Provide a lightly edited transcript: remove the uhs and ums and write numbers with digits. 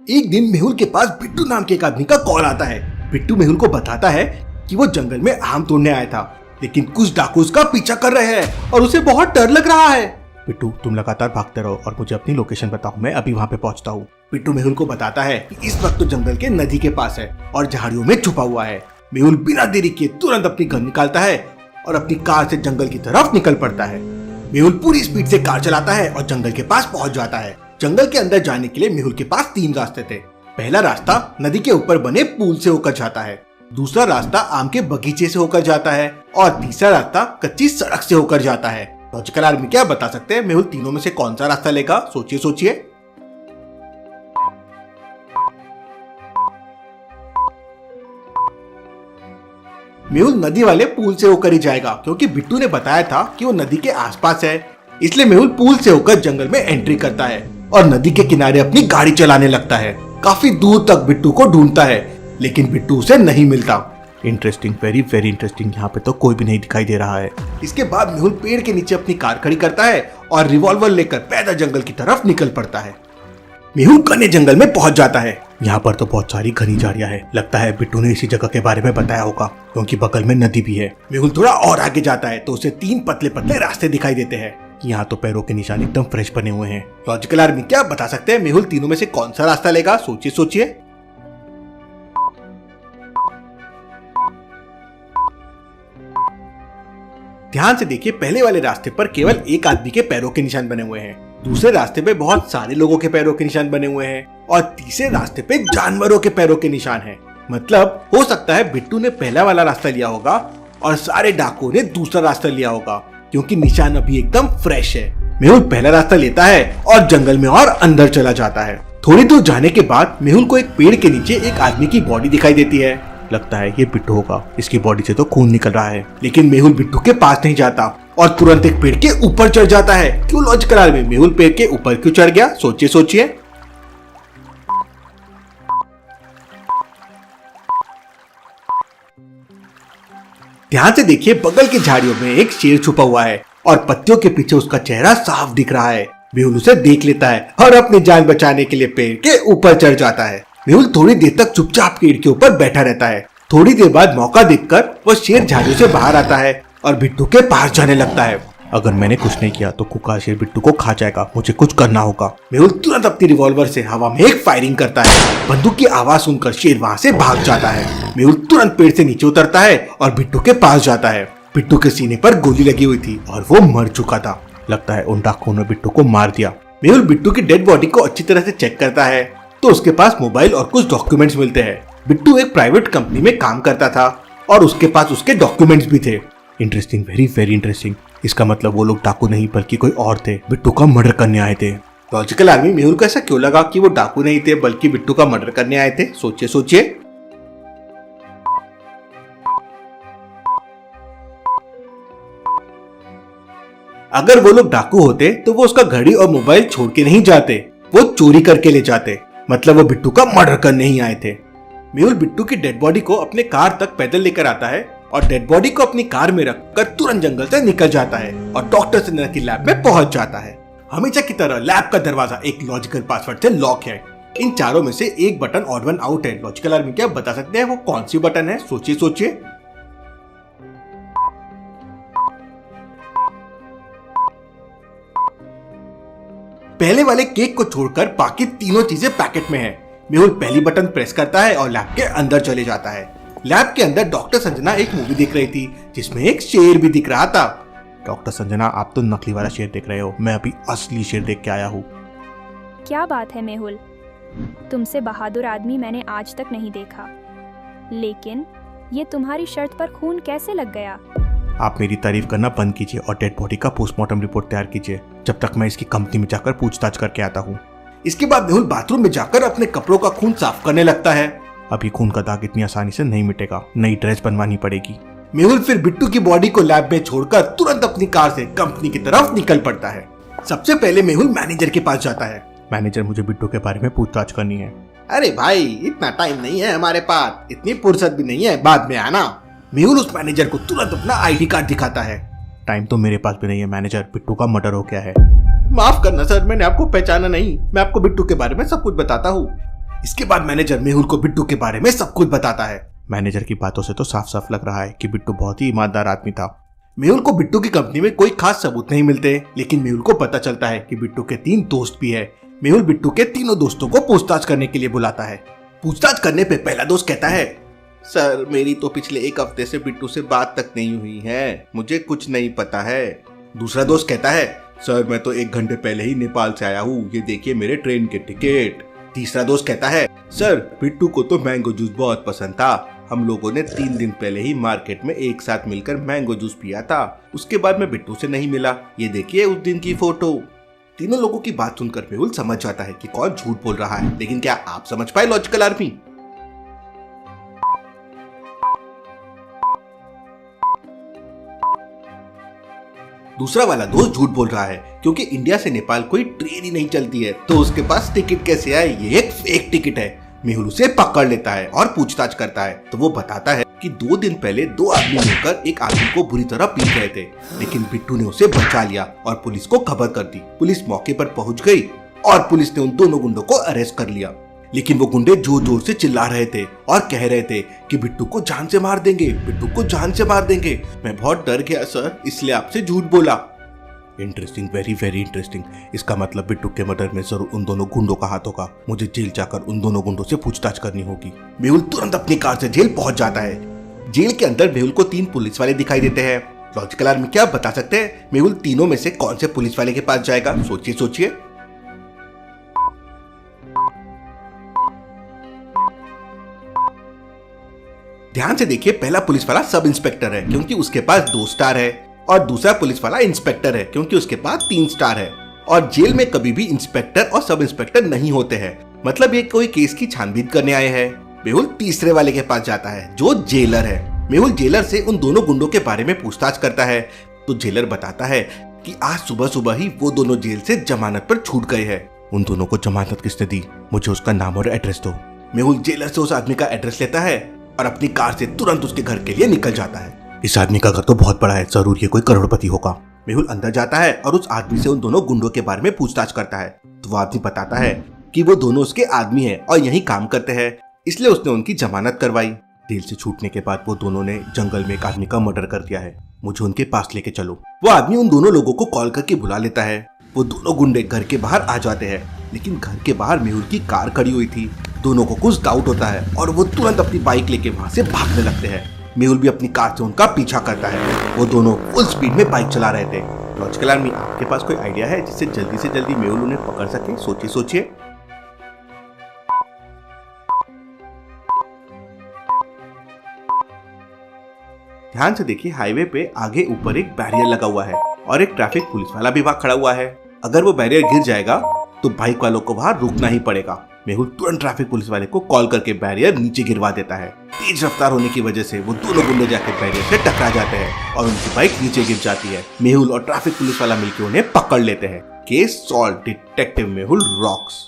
एक दिन मेहुल के पास बिट्टू नाम के एक आदमी का कॉल आता है। बिट्टू मेहुल को बताता है कि वो जंगल में आम तोड़ने आया था, लेकिन कुछ डाकू उसका पीछा कर रहे हैं और उसे बहुत डर लग रहा है। बिट्टू, तुम लगातार भागते रहो और मुझे अपनी लोकेशन बताओ, मैं अभी वहाँ पे पहुँचता हूँ। बिट्टू मेहुल को बताता है कि इस वक्त तो जंगल के नदी के पास है और झाड़ियों में छुपा हुआ है। मेहुल बिना देरी किए तुरंत अपनी गन निकालता है और अपनी कार से जंगल की तरफ निकल पड़ता है। मेहुल पूरी स्पीड से कार चलाता है और जंगल के पास पहुंच जाता है। जंगल के अंदर जाने के लिए मेहुल के पास 3 रास्ते थे। पहला रास्ता नदी के ऊपर बने पुल से होकर जाता है, दूसरा रास्ता आम के बगीचे से होकर जाता है और तीसरा रास्ता कच्ची सड़क से होकर जाता है। लॉजिकल आर्मी क्या बता सकते हैं मेहुल तीनों में से कौन सा रास्ता लेगा? सोचिए सोचिए। मेहुल नदी वाले पुल से होकर ही जाएगा, क्योंकि बिट्टू ने बताया था कि वो नदी के आसपास है। इसलिए मेहुल पुल से होकर जंगल में एंट्री करता है और नदी के किनारे अपनी गाड़ी चलाने लगता है। काफी दूर तक बिट्टू को ढूंढता है, लेकिन बिट्टू उसे नहीं मिलता। Interesting, very very interesting. यहाँ पे तो कोई भी नहीं दिखाई दे रहा है। इसके बाद मेहुल पेड़ के नीचे अपनी कार खड़ी करता है और रिवॉल्वर लेकर पैदल जंगल की तरफ निकल पड़ता है। मेहुल घने जंगल में पहुंच जाता है। यहाँ पर तो बहुत सारी घनी झाड़ियां हैं। लगता है बिट्टू ने इसी जगह के बारे में बताया होगा, क्योंकि बगल में नदी भी है। मेहुल थोड़ा और आगे जाता है तो उसे 3 पतले पतले रास्ते दिखाई देते हैं। यहाँ तो पैरों के निशान एकदम फ्रेश बने हुए हैं। लॉजिकल आर्मी क्या बता सकते हैं मेहुल तीनों में से कौन सा रास्ता लेगा? सोचिए सोचिए। ध्यान से देखिए, पहले वाले रास्ते पर केवल एक आदमी के पैरों के निशान बने हुए हैं, दूसरे रास्ते पे बहुत सारे लोगों के पैरों के निशान बने हुए हैं और तीसरे रास्ते पे जानवरों के पैरों के निशान हैं। मतलब हो सकता है बिट्टू ने पहला वाला रास्ता लिया होगा और सारे डाकुओं ने दूसरा रास्ता लिया होगा, क्योंकि निशान अभी एकदम फ्रेश है। मेहुल पहला रास्ता लेता है और जंगल में और अंदर चला जाता है। थोड़ी दूर जाने के बाद मेहुल को एक पेड़ के नीचे एक आदमी की बॉडी दिखाई देती है। लगता है ये बिट्टू होगा, इसकी बॉडी से तो खून निकल रहा है। लेकिन मेहुल बिट्टू के पास नहीं जाता और तुरंत एक पेड़ के ऊपर चढ़ जाता है। क्यों लॉजिकल आर्मी, मेहुल पेड़ के ऊपर क्यों चढ़ गया? सोचिए सोचिए। ध्यान से देखिए, बगल की झाड़ियों में एक शेर छुपा हुआ है और पत्तियों के पीछे उसका चेहरा साफ दिख रहा है। मेहुल उसे देख लेता है और अपनी जान बचाने के लिए पेड़ के ऊपर चढ़ जाता है। मेहुल थोड़ी देर तक चुपचाप पेड़ के ऊपर बैठा रहता है। थोड़ी देर बाद मौका देखकर वो शेर झाड़ियों से बाहर आता है और बिट्टू के पास जाने लगता है। अगर मैंने कुछ नहीं किया तो कुका शेर बिट्टू को खा जाएगा, मुझे कुछ करना होगा। मेहुल तुरंत अपनी रिवॉल्वर से हवा में एक फायरिंग करता है। बंदूक की आवाज सुनकर शेर वहाँ से भाग जाता है। मेहुल तुरंत पेड़ से नीचे उतरता है और बिट्टू के पास जाता है। बिट्टू के सीने पर गोली लगी हुई थी और वो मर चुका था। लगता है उन डाकुओं ने बिट्टू को मार दिया। मेहुल बिट्टू की डेड बॉडी को अच्छी तरह से चेक करता है तो उसके पास मोबाइल और कुछ डॉक्यूमेंट्स मिलते हैं। बिट्टू एक प्राइवेट कंपनी में काम करता था और उसके पास उसके डॉक्यूमेंट्स भी थे। Interesting, very very interesting. इसका मतलब वो लोग डाकू नहीं बल्कि कोई और थे, बिट्टू का मर्डर करने आए थे। लॉजिकल आर्मी, मेहुल को ऐसा क्यों लगा कि वो डाकू नहीं थे बल्कि बिट्टू का मर्डर करने आए थे? सोचिए सोचिए। अगर वो लोग डाकू होते तो वो उसका घड़ी और मोबाइल छोड़ के नहीं जाते, वो चोरी करके ले जाते। मतलब वो बिट्टू का मर्डर करने ही आए थे। मेहुल बिट्टू की डेड बॉडी को अपने कार तक पैदल लेकर आता है और डेड बॉडी को अपनी कार में रखकर तुरंत जंगल से निकल जाता है और डॉक्टर संजना की लैब में पहुंच जाता है। हमेशा की तरह लैब का दरवाजा एक लॉजिकल पासवर्ड से लॉक है। इन चारों में से एक बटन ऑड वन आउट है। लॉजिकल आर्मी क्या बता सकते हैं वो कौन सी बटन है? सोचिए सोचिए। पहले वाले केक को छोड़कर बाकी तीनों चीजें पैकेट में है। मेहुल पहली बटन प्रेस करता है और लैब के अंदर चले जाता है। लैब के अंदर डॉक्टर संजना एक मूवी देख रही थी जिसमें एक शेर भी दिख रहा था। डॉक्टर संजना, आप तो नकली वाला शेर देख रहे हो, मैं अभी असली शेर देख के आया हूँ। क्या बात है मेहुल, तुमसे बहादुर आदमी मैंने आज तक नहीं देखा, लेकिन ये तुम्हारी शर्त पर खून कैसे लग गया? आप मेरी तारीफ करना बंद कीजिए और डेड बॉडी का पोस्टमार्टम रिपोर्ट तैयार कीजिए जब तक मैं इसकी कंपनी में जाकर पूछताछ करके आता हूँ। इसके बाद मेहुल बाथरूम में जाकर अपने कपड़ों का खून साफ करने लगता है। अभी खून का दाग इतनी आसानी से नहीं मिटेगा, नई ड्रेस बनवानी पड़ेगी। मेहुल फिर बिट्टू की बॉडी को लैब में छोड़कर तुरंत अपनी कार से कंपनी की तरफ निकल पड़ता है। सबसे पहले मेहुल मैनेजर के पास जाता है। मैनेजर, मुझे बिट्टू के बारे में पूछताछ करनी है। अरे भाई, इतना टाइम नहीं है हमारे पास, इतनी फुर्सत भी नहीं है, बाद में आना। मेहुल उस मैनेजर को तुरंत अपना आईडी कार्ड दिखाता है। टाइम तो मेरे पास भी नहीं है मैनेजर, बिट्टू का मर्डर हो गया है। माफ करना सर, मैंने आपको पहचाना नहीं, मैं आपको बिट्टू के बारे में सब कुछ बताता हूँ। इसके बाद मैनेजर मेहुल को बिट्टू के बारे में सब कुछ बताता है। मैनेजर की बातों से तो साफ साफ लग रहा है कि बिट्टू बहुत ही ईमानदार आदमी था। मेहुल को बिट्टू की कंपनी में कोई खास सबूत नहीं मिलते, लेकिन मेहुल को पता चलता है कि बिट्टू के 3 दोस्त भी है। मेहुल बिट्टू के तीनों दोस्तों को पूछताछ करने के लिए बुलाता है। पूछताछ करने पे पहला दोस्त कहता है, सर मेरी तो पिछले 1 हफ्ते से बिट्टू से बात तक नहीं हुई है, मुझे कुछ नहीं पता है। दूसरा दोस्त कहता है, सर मैं तो 1 घंटे पहले ही नेपाल से आया हूँ, ये देखिए मेरे ट्रेन के टिकट। तीसरा दोस्त कहता है, सर बिट्टू को तो मैंगो जूस बहुत पसंद था, हम लोगों ने 3 दिन पहले ही मार्केट में एक साथ मिलकर मैंगो जूस पिया था, उसके बाद मैं बिट्टू से नहीं मिला, ये देखिए उस दिन की फोटो। तीनों लोगों की बात सुनकर मेहुल समझ जाता है कि कौन झूठ बोल रहा है, लेकिन क्या आप समझ पाए लॉजिकल आर्मी? दूसरा वाला दोस्त झूठ बोल रहा है क्योंकि इंडिया से नेपाल कोई ट्रेन ही नहीं चलती है, तो उसके पास टिकट कैसे आए, ये एक फेक टिकट है। मेहुल उसे पकड़ लेता है और पूछताछ करता है तो वो बताता है कि 2 दिन पहले 2 आदमी मिलकर एक आदमी को बुरी तरह पीट रहे थे, लेकिन बिट्टू ने उसे बचा लिया और पुलिस को खबर कर दी। पुलिस मौके पर पहुंच गई और पुलिस ने उन दोनों गुंडों को अरेस्ट कर लिया, लेकिन वो गुंडे जोर जोर से चिल्ला रहे थे और कह रहे थे कि बिट्टू को जान से मार देंगे, बिट्टू को जान से मार देंगे। मैं बहुत डर गया सर, इसलिए आपसे झूठ बोला। Interesting, very very interesting. इसका मतलब बिट्टू के मर्डर में जरूर उन दोनों गुंडों का हाथ होगा। मुझे जेल जाकर उन दोनों गुंडों से पूछताछ करनी होगी। मेहुल तुरंत अपनी कार से जेल पहुंच जाता है। जेल के अंदर मेहुल को 3 पुलिस वाले दिखाई देते हैं। लॉजिकल आर्मी क्या बता सकते हैं मेहुल तीनों में से कौन से पुलिस वाले के पास जाएगा? सोचिए सोचिए। ध्यान से देखिए, पहला पुलिस वाला सब इंस्पेक्टर है क्योंकि उसके पास 2 स्टार है, और दूसरा पुलिस वाला इंस्पेक्टर है क्योंकि उसके पास 3 स्टार है। और जेल में कभी भी इंस्पेक्टर और सब इंस्पेक्टर नहीं होते हैं, मतलब ये कोई केस की छानबीन करने आए हैं। मेहुल तीसरे वाले के पास जाता है जो जेलर है। मेहुल जेलर से उन दोनों गुंडों के बारे में पूछताछ करता है तो जेलर बताता है कि आज सुबह सुबह ही वो दोनों जेल से जमानत पर छूट गए हैं। उन दोनों को जमानत किसने दी? मुझे उसका नाम और एड्रेस दो। मेहुल जेलर से उस आदमी का एड्रेस लेता है और अपनी कार से तुरंत उसके घर के लिए निकल जाता है। इस आदमी का घर तो बहुत बड़ा है, जरूर ये कोई करोड़पति होगा। मेहुल अंदर जाता है और उस आदमी से उन दोनों गुंडों के बारे में पूछताछ करता है तो वो आदमी बताता है कि वो दोनों उसके आदमी हैं और यहीं काम करते हैं, इसलिए उसने उनकी जमानत करवाई। जेल से छूटने के बाद वो दोनों ने जंगल में एक आदमी का मर्डर कर दिया है, मुझे उनके पास लेके चलो। वो आदमी उन दोनों लोगों को कॉल करके बुला लेता है। वो दोनों गुंडे घर के बाहर आ जाते हैं, लेकिन घर के बाहर मेहुल की कार खड़ी हुई थी। दोनों को कुछ डाउट होता है और वो तुरंत अपनी बाइक लेके वहां से भागने लगते हैं। मेहुल भी अपनी कार से उनका पीछा करता है। वो दोनों फुल स्पीड में बाइक चला रहे थे। लॉजिकल आर्मी, आपके पास कोई आइडिया है जिससे जल्दी से जल्दी मेहुल उन्हें पकड़ सके? सोचिए सोचिए। ध्यान से देखिए, हाईवे पे आगे ऊपर एक बैरियर लगा हुआ है और एक ट्रैफिक पुलिस वाला भी वहां खड़ा हुआ है। अगर वो बैरियर गिर जाएगा तो बाइक वालों को वहां रुकना ही पड़ेगा। मेहुल तुरंत ट्रैफिक पुलिस वाले को कॉल करके बैरियर नीचे गिरवा देता है। तेज रफ्तार होने की वजह से वो दोनों गुंडे जाकर बैरियर से टकरा जाते हैं और उनकी बाइक नीचे गिर जाती है। मेहुल और ट्रैफिक पुलिस वाला मिलकर उन्हें पकड़ लेते हैं। Case solve, detective Mehul rocks.